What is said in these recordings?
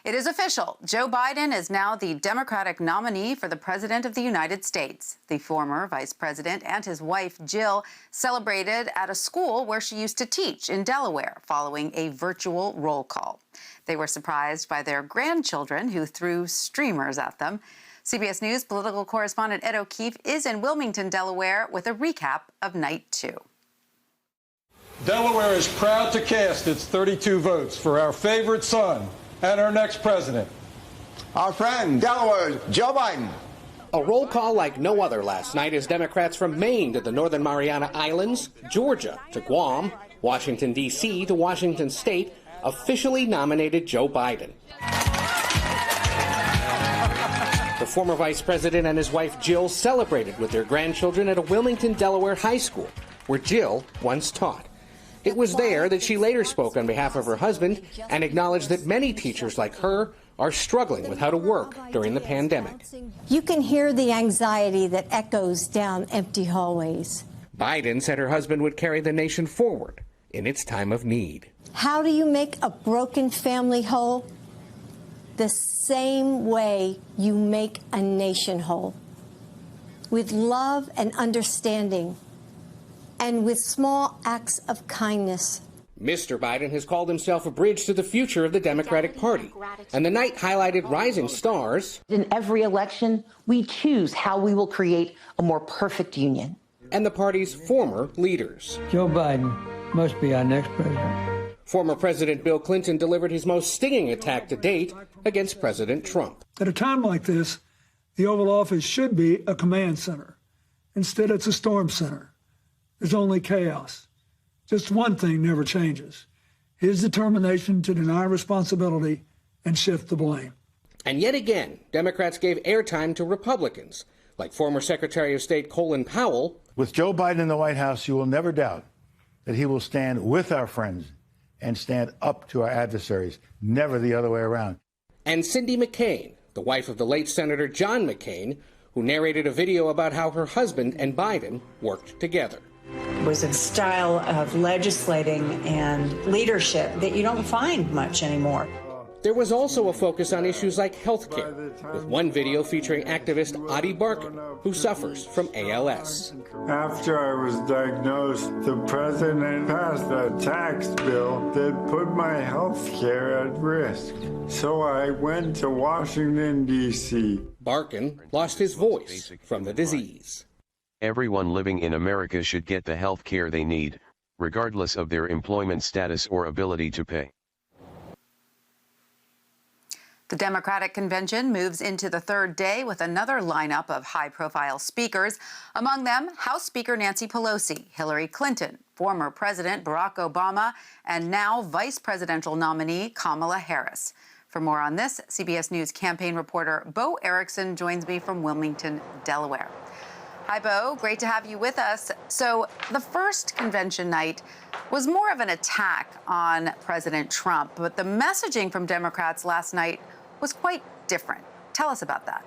It is official. Joe Biden is now the Democratic nominee for the President of the United States. The former vice president and his wife, Jill, celebrated at a school where she used to teach in Delaware following a virtual roll call. They were surprised by their grandchildren, who threw streamers at them. CBS News political correspondent Ed O'Keefe is in Wilmington, Delaware, with a recap of night 2. Delaware is proud to cast its 32 votes for our favorite son and our next president. Our friend, Delaware's Joe Biden. A roll call like no other last night as Democrats from Maine to the Northern Mariana Islands, Georgia to Guam, Washington, D.C. to Washington State officially nominated Joe Biden. The former vice president and his wife Jill celebrated with their grandchildren at a Wilmington, Delaware high school, where Jill once taught. It was there that she later spoke on behalf of her husband and acknowledged that many teachers like her are struggling with how to work during the pandemic. You can hear the anxiety that echoes down empty hallways. Biden said her husband would carry the nation forward in its time of need. How do you make a broken family whole? The same way you make a nation whole. With love and understanding, and with small acts of kindness. Mr. Biden has called himself a bridge to the future of the Democratic Party, and the night highlighted rising stars. In every election, we choose how we will create a more perfect union. And the party's former leaders. Joe Biden must be our next president. Former President Bill Clinton delivered his most stinging attack to date against President Trump. At a time like this, the Oval Office should be a command center. Instead, it's a storm center. There's only chaos. Just one thing never changes: his determination to deny responsibility and shift the blame. And yet again, Democrats gave airtime to Republicans, like former Secretary of State Colin Powell. With Joe Biden in the White House, you will never doubt that he will stand with our friends and stand up to our adversaries, never the other way around. And Cindy McCain, the wife of the late Senator John McCain, who narrated a video about how her husband and Biden worked together. It was a style of legislating and leadership that you don't find much anymore. There was also a focus on issues like health care, with one video featuring activist Adi Barkan, who suffers from ALS. After I was diagnosed, the president passed a tax bill that put my health care at risk. So I went to Washington, D.C. Barkan lost his voice from the disease. Everyone living in America should get the health care they need, regardless of their employment status or ability to pay. The Democratic convention moves into the third day with another lineup of high-profile speakers, among them House Speaker Nancy Pelosi, Hillary Clinton, former President Barack Obama, and now vice presidential nominee Kamala Harris. For more on this, CBS News campaign reporter Bo Erickson joins me from Wilmington, Delaware. Hi, Bo. Great to have you with us. So the first convention night was more of an attack on President Trump, but the messaging from Democrats last night was quite different. Tell us about that.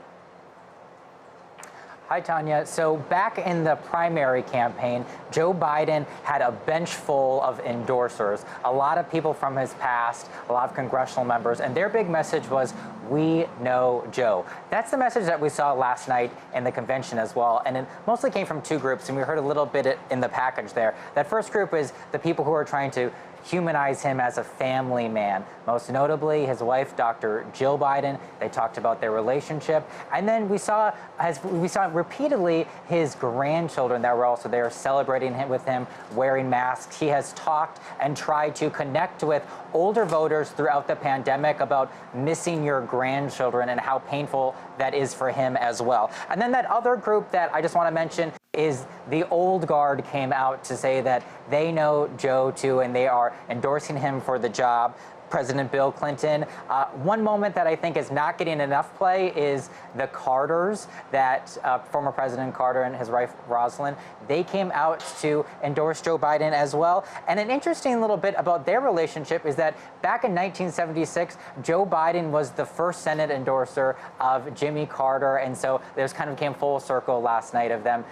Hi, Tanya. So back in the primary campaign, Joe Biden had a bench full of endorsers, a lot of people from his past, a lot of congressional members, and their big message was, "We know Joe." That's the message that we saw last night in the convention as well, and it mostly came from two groups, and we heard a little bit in the package there. That first group is the people who are trying to humanize him as a family man, most notably his wife, Dr. Jill Biden. They talked about their relationship. And then we saw repeatedly his grandchildren that were also there celebrating with him, wearing masks. He has talked and tried to connect with older voters throughout the pandemic about missing your grandchildren and how painful that is for him as well. And then that other group that I just want to mention is the old guard came out to say that they know Joe too, and they are endorsing him for the job. President Bill Clinton. One moment that I think is not getting enough play is the Carters, that former President Carter and his wife Rosalind, they came out to endorse Joe Biden as well. And an interesting little bit about their relationship is that back in 1976, Joe Biden was the first Senate endorser of Jimmy Carter. And so there's kind of came full circle last night of them,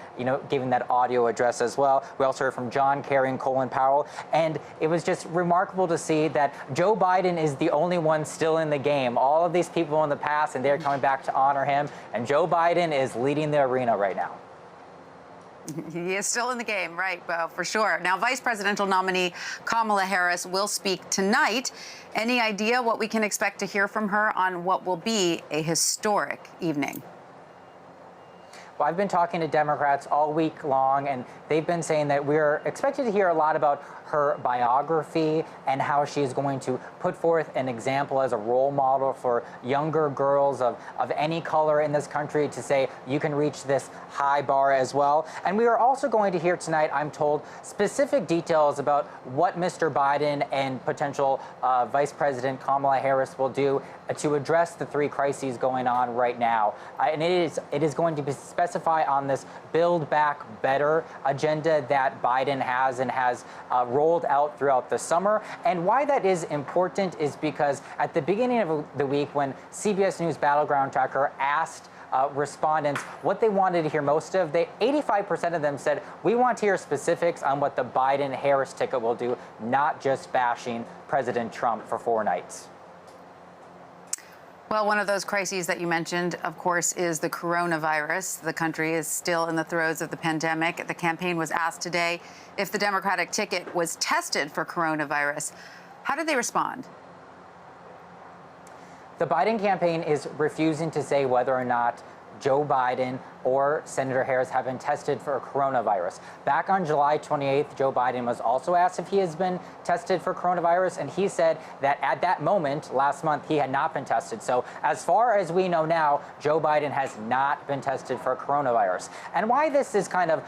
giving that audio address as well. We also heard from John Kerry and Colin Powell. And it was just remarkable to see that Joe Biden Biden is the only one still in the game. All of these people in the past, and they're coming back to honor him. And Joe Biden is leading the arena right now. He is still in the game, right, Bo, for sure. Now, vice presidential nominee Kamala Harris will speak tonight. Any idea what we can expect to hear from her on what will be a historic evening? Well, I've been talking to Democrats all week long, and they've been saying that we're expected to hear a lot about her biography and how she is going to put forth an example as a role model for younger girls of any color in this country to say you can reach this high bar as well. And we are also going to hear tonight, I'm told, specific details about what Mr. Biden and potential Vice President Kamala Harris will do to address the three crises going on right now. And it is going to be specified on this Build Back Better agenda that Biden has and has rolled out throughout the summer. And why that is important is because at the beginning of the week, when CBS News Battleground Tracker asked respondents what they wanted to hear most of, 85% of them said, we want to hear specifics on what the Biden-Harris ticket will do, not just bashing President Trump for 4 nights. Well, one of those crises that you mentioned, of course, is the coronavirus. The country is still in the throes of the pandemic. The campaign was asked today if the Democratic ticket was tested for coronavirus. How did they respond? The Biden campaign is refusing to say whether or not Joe Biden or Senator Harris have been tested for coronavirus. Back on July 28th, Joe Biden was also asked if he has been tested for coronavirus, and he said that at that moment, last month, he had not been tested. So as far as we know now, Joe Biden has not been tested for coronavirus. And why this is kind of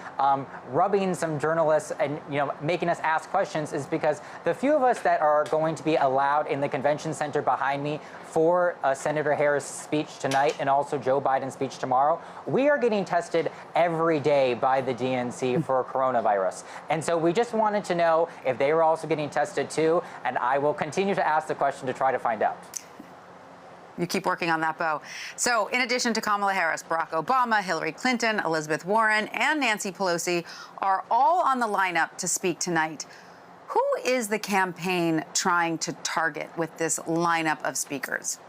rubbing some journalists and making us ask questions is because the few of us that are going to be allowed in the convention center behind me for Senator Harris' speech tonight and also Joe Biden's speech tomorrow, we are getting tested every day by the DNC for coronavirus. And so we just wanted to know if they were also getting tested too, and I will continue to ask the question to try to find out. You keep working on that, Bo. So in addition to Kamala Harris, Barack Obama, Hillary Clinton, Elizabeth Warren, and Nancy Pelosi are all on the lineup to speak tonight. Who is the campaign trying to target with this lineup of speakers?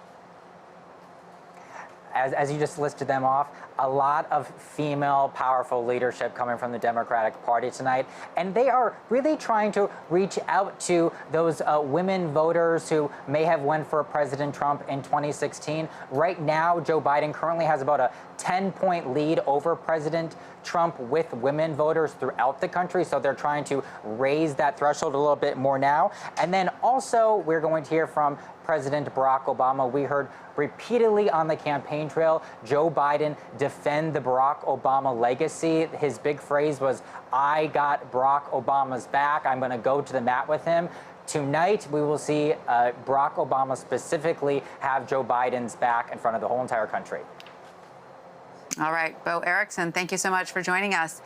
As you just listed them off, a lot of female powerful leadership coming from the Democratic Party tonight. And they are really trying to reach out to those women voters who may have went for President Trump in 2016. Right now, Joe Biden currently has about a 10-point lead over President Trump with women voters throughout the country. So they're trying to raise that threshold a little bit more now. And then also, we're going to hear from President Barack Obama. We heard repeatedly on the campaign trail Joe Biden defend the Barack Obama legacy. His big phrase was, I got Barack Obama's back. I'm going to go to the mat with him. Tonight, we will see Barack Obama specifically have Joe Biden's back in front of the whole entire country. All right, Bo Erickson, thank you so much for joining us.